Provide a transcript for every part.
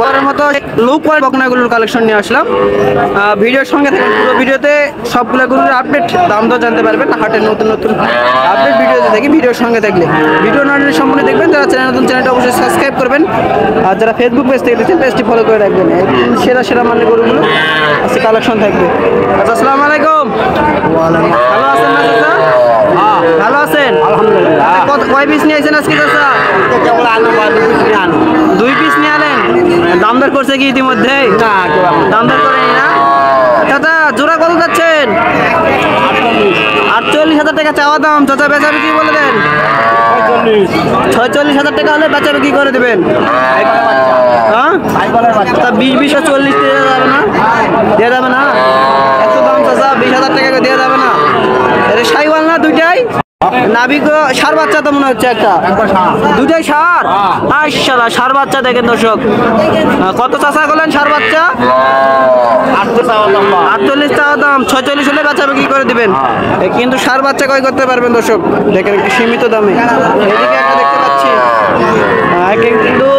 পরের মতো low quality বকনাগুলোর collection নিয়ে আসলাম। ভিডিওর সঙ্গে থাকেন, পুরো ভিডিওতে সবগুলো গরুর আপডেট দাম দর জানতে পারবেন। হাটের নতুন নতুন আপডেট ভিডিওতে দেখি, ভিডিওর সঙ্গে থাকলে ভিডিও না সম্পূর্ণ দেখবেন। যারা চ্যানেল নতুন, চ্যানেলটা অবশ্যই সাবস্ক্রাইব করবেন। আর যারা ফেসবুক পেজ থেকে দেখছেন, পেজটি ফলো করে রাখবেন। সেরা সেরা মানে গরুগুলো আজকে কালেকশন থাকবে। আচ্ছা, আসসালামু আলাইকুম। ভালো আছেন না চাচা? ভালো আছেন আলহামদুলিল্লাহ। কয় পিস নিয়ে আসেন আজকে চাচা? 2 পিস নিয়ে আনেন। দাম দর করছে কি ইতিমধ্যে? দাম দর করেনি না চাচা? জোড়া কত যাচ্ছেন? 48,000 টাকা চাওয়া দাম। চাচা বেচাবে কি বলে দেন? 46,000 টাকা হলে বেচাবে কি করে দেবেন? হ্যাঁ 20 আর 40 দেওয়া যাবে না? দেওয়া যাবে না? এত দাম চাচা, 20,000 টাকা দেওয়া যাবে না? এটা সাইওয়াল না দুইটাই? নাবিক সার বাচ্চা তো মনে হচ্ছে একটা, দুটাই সার। আচ্ছা, সার বাচ্চা দেখেন দর্শক। কত চাষা করলেন সার বাচ্চা? 48 টাকা দাম। 46 হলে বেচাবে কি করে দিবেন? কিন্তু সার বাচ্চা ক্রয় করতে পারবেন দর্শক, দেখেন একটু সীমিত দামে। এদিকে একটা দেখতে পাচ্ছি কিন্তু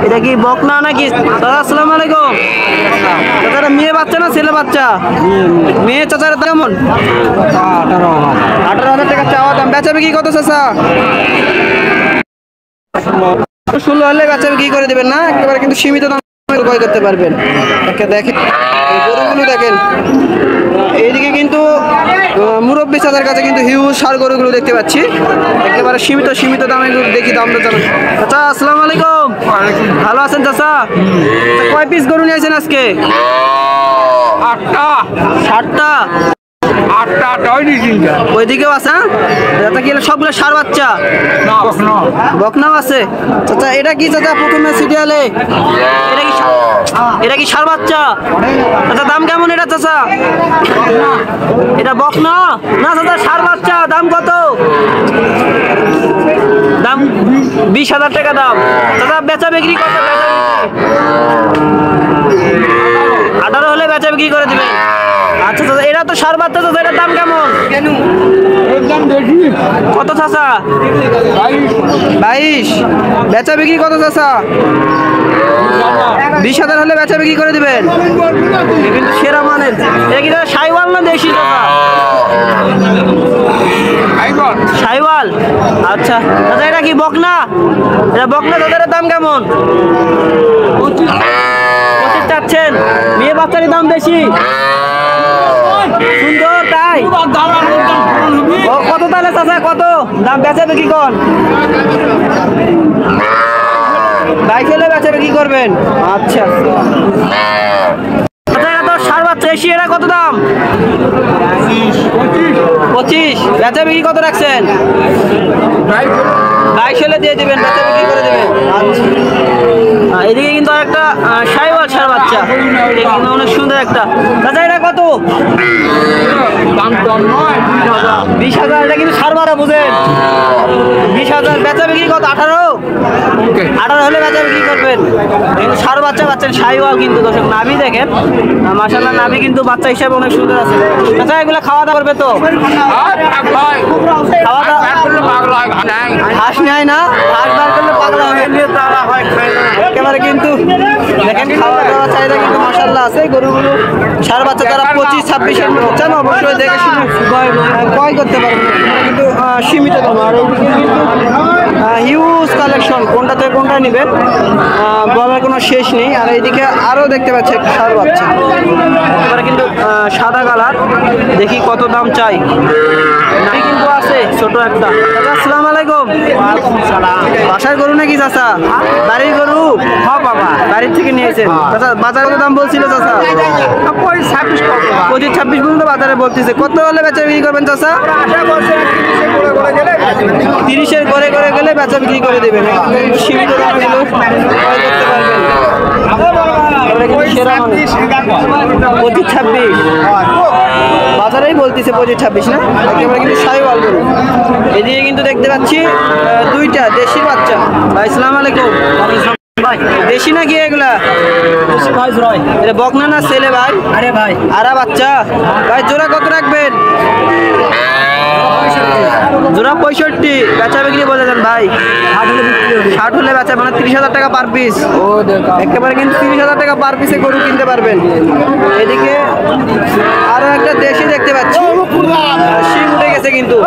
এটা কি বকনা নাকি? দাদা আসসালামু আলাইকুম। দাদা মেয়ে বাচ্চা না ছেলে বাচ্চা? মেয়ে। চাচার কেমন? 18,000 টাকা চাওয়া দাম। বেচাবে কি কত চাচা? 16 হলে বেচাবে কি করে দেবেন না? একেবারে কিন্তু সীমিত দাম ক্রয় করতে পারবেন। দেখেন গরুগুলো দেখেন। এইদিকে কিন্তু মুরব্বী চাচার কাছে কিন্তু হিউজ সার গরুগুলো দেখতে পাচ্ছি, একেবারে সীমিত দামে দেখি দাম দর জানান। চাচা আসসালামু আলাইকুম। ভালো আছেন চাচা? কয় পিস গরু নিয়ে আসেন আজকে? 8টা। ওইদিকেও আছে? সবগুলো সার বাচ্চা? বকনাও আছে। চাচা এটা কি চাচা প্রথমে সিরিয়ালে? এটা কি সার বাচ্চা? আচ্ছা দাম কেমন এটা চাচা? এটা বকনা না চাচা? সার বাচ্চা। দাম কত? দাম 20,000 টাকা দাম। চাচা বেচা বিক্রি কত? 18 হলে বেচা বিক্রি করে দিবেন। আচ্ছা চাচা এটা তো সার বাচ্চা চাচা, এটার দাম কেমন? কত চাচা? 22। বেচা বিক্রি কত চাচা? 20,000 হলে বেচা বিক্রি করে দিবেন। কিন্তু সেরা মানের। এটা কি সাইওয়াল না দেশি চাচা? সাইওয়াল। আচ্ছা দাদা এটা কি বকনা? এটা বকনা দাদার দাম কেমন? 25 চাচ্ছেন। মেয়ে বাচ্চার দাম বেশি? সুন্দর তাই? কত তাহলে চাচা? কত দাম বেচাবে কি কর? 22 হলে বেচাবে কি করবেন? আচ্ছা সার বাচ্চা এসি, এটা কত দাম? 25। বেচা বিক্রি কত রাখছেন? 22 হলে দিয়ে দিবেন, বেচা বিক্রি করে দেবেন। আচ্ছা এদিকে কিন্তু একটা সাইওয়াল সার বাচ্চা, কিন্তু অনেক সুন্দর একটা। দাদা এটা কত? 20,000। এটা কিন্তু সার বাচ্চা বুঝেন? 20,000। বেচা বিক্রি কত? 18 হলে বেচা বিক্রি করবেন। কিন্তু সার বাচ্চা পাচ্ছেন সাইওয়াল। কিন্তু দর্শক নাভি দেখেন, মাশাআল্লাহ নাভি কিন্তু বাচ্চা হিসাবে অনেক সুন্দর আছে। আচ্ছা এগুলো খাওয়া দাওয়া করবে তো? খাওয়া দাওয়া ঘাস নেয় না? ঘাস বার করলে পাগলা হবে একেবারে। কিন্তু দেখেন খাওয়া দাওয়া চাহিদা কিন্তু মাশাআল্লাহ আছে। গরুগুলো সার বাচ্চা যারা 25-26-এর মধ্যে চান অবশ্যই দেখে শুনে ক্রয় করতে পারবেন, কিন্তু সীমিত দাম। আর এইদিকে কিন্তু হিউজ কালেকশন, কোনটা থেকে কোনটা নেবেন বলার কোনো শেষ নেই। আর এইদিকে আরও দেখতে পাচ্ছি সার বাচ্চা, এবারে কিন্তু সাদা কালার। দেখি কত দাম চাই। নাকি কিন্তু আছে ছোট একটা। আসসালামু আলাইকুম। বাসার গরু নাকি চাচা? বাড়ির গরু? হ্যাঁ বাবা, বাড়ির থেকে নিয়েছেন। চাচা বাজার কত দাম বলছিল চাচা? 25-26 পর্যন্ত বাজারে বলতেছে। কত হলে বেচা বিক্রি করবেন চাচা? 30-এর করে করে গেলে বেচা বিক্রি করে দেবেন। সীমিত দামে গুলো ক্রয় করতে পারবেন। 25-26 বাজারেই বলতেছে। 25-26 না? একেবারে কিন্তু সাইওয়াল গরু। এদিকে কিন্তু দেখতে পাচ্ছি 2টা দেশি বাচ্চা। ভাই আসসালামু আলাইকুম। দেশি নাকি এগুলা? এটা বকনা না ছেলে ভাই? আরে ভাই আরা বাচ্চা। ভাই জোড়া কত রাখবেন? জোড়া 65, বেচা বিক্রি বলে দেন ভাই। 60 হলে বেচা, মানে 30,000 টাকা পার পিস। একেবারে কিন্তু 30,000 টাকা পার পিসে গরু কিনতে পারবেন। এদিকে আরো একটা দেশি দেখতে পাচ্ছি, শিং উঠে গেছে কিন্তু।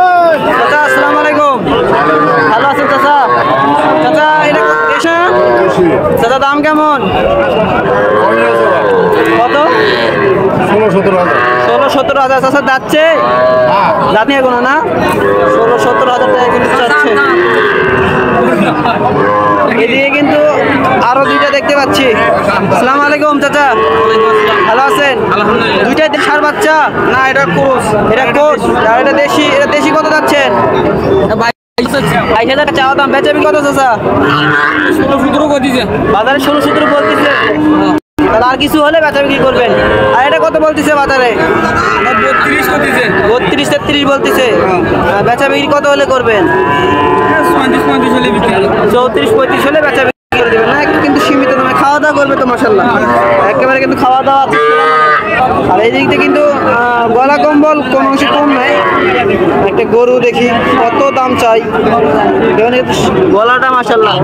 চাচা আসসালামু আলাইকুম, ভালো আছেন চাচা? চাচা এটা দেশি না? চাচা দাম কেমন? কত? 16-17,000। চাচা যাচ্ছে দাঁত নিয়ে কোনো না, 16-17,000 টাকা কিন্তু চাচ্ছে। এদিকে কিন্তু আরো দুইটা দেখতে পাচ্ছি। আসসালামু আলাইকুম চাচা, ভালো আছেন? দুইটাই ষাঁড় বাচ্চা না? এটা কোর্স, এটা কোর্স আর এটা দেশি। এটা দেশি কত যাচ্ছেন? 22,000 চাওয়া দাম। বেচাবি কত চাচা? 16-17 বলতেছে বাজারে, 16-17 বলতেছে। তাহলে আর কিছু হলে বেচা বিক্রি করবেন। আর এটা কত বলতেছে বাজারে? 32-33 বলতেছে। বেচা বিক্রি কত হলে করবেন? 34-35 হলে বেচা বিক্রি করে দেবেন না? কিন্তু সীমিত দামে খাওয়া দাওয়া করবে তো মাশাআল্লাহ, একেবারে কিন্তু খাওয়া দাওয়া আছে। আর এই দিক থেকে কিন্তু গলা কম্বল কোনো অংশে কম নাই। একটা গরু দেখি কত দাম চাই। গলাটা মাশাআল্লাহ,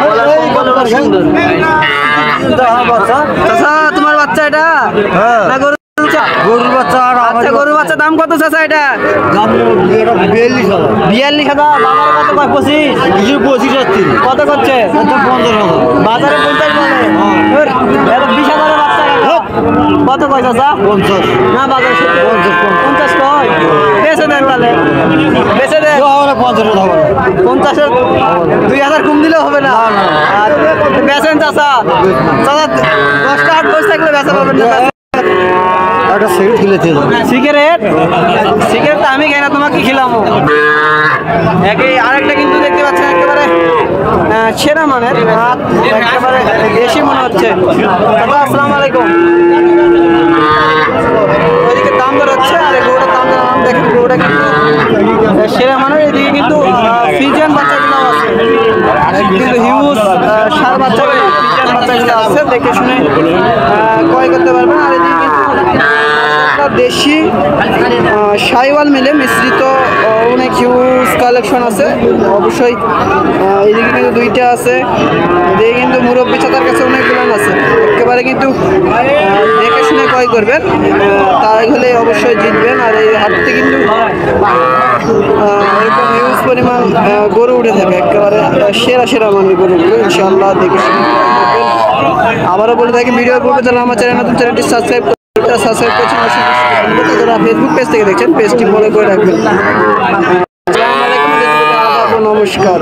গলা কম্বল সুন্দর। চাচা তোমার বাচ্চা এটা না গরুর বাচ্চা? আচ্ছা, গরুর বাচ্চা দাম কত চাচা? এটা 42,000। বাজারে কত কয়? 25। কত করছে বাজারে? 50 বলে। 20,000 বাচ্চা কত কয় চাচা? 50 না, বাজারে 50 কয়। বেচে দেন তাহলে, বেচে দেন। 50-এর 2,000 কম দিলেও হবে না? বেচেন চাচা। চাচা 10টা 8 বছর থাকলে বেচা পাবেন না। সিগারেট তো আমি খাই না, তোমাকে খিলামো। আরেকটা কিন্তু দেখতে পাচ্ছেন একেবারে সেরা মানের, একেবারে বেশি মনে হচ্ছে। আসসালামু আলাইকুম। ওইদিকে দাম দর হচ্ছে, আর গরুটার দাম দর দেখেন। গরুটা কিন্তু সেরা মানের। এদিকে কিন্তু ফ্রিজিয়ান বাচ্চাগুলো আছে, কিন্তু হিউজ ষাঁড় বাচ্চাগুলো, ফ্রিজিয়ান বাচ্চাগুলো আছে, দেখে শুনে ক্রয় করতে পারবেন। আর এদিকে কিন্তু দেশি শাইওয়াল মিলে মিশ্রিত অনেক হিউজ কালেকশন আছে অবশ্যই। এদিকে কিন্তু দুইটা আছে। এদিকে কিন্তু মুরব্বী চাচার কাছে অনেকগুলো আছে। একেবারে কিন্তু দেখে শুনে ক্রয় করবেন, তাই হলে অবশ্যই জিতবেন। আর এই হাটতে কিন্তু এরকম হিউজ পরিমাণ গরু উঠে থাকে, একেবারে সেরা মানের গরুগুলো ইনশাআল্লাহ দেখে শুনে ক্রয় করবেন। আবারও বলে থাকি, ভিডিও পূর্বে যারা আমার নতুন চ্যানেলটি সাবস্ক্রাইব করছেন, যারা ফেসবুক পেজ থেকে দেখছেন পেজটি ফলো করে রাখবেন। আসসালামু আলাইকুম, নমস্কার।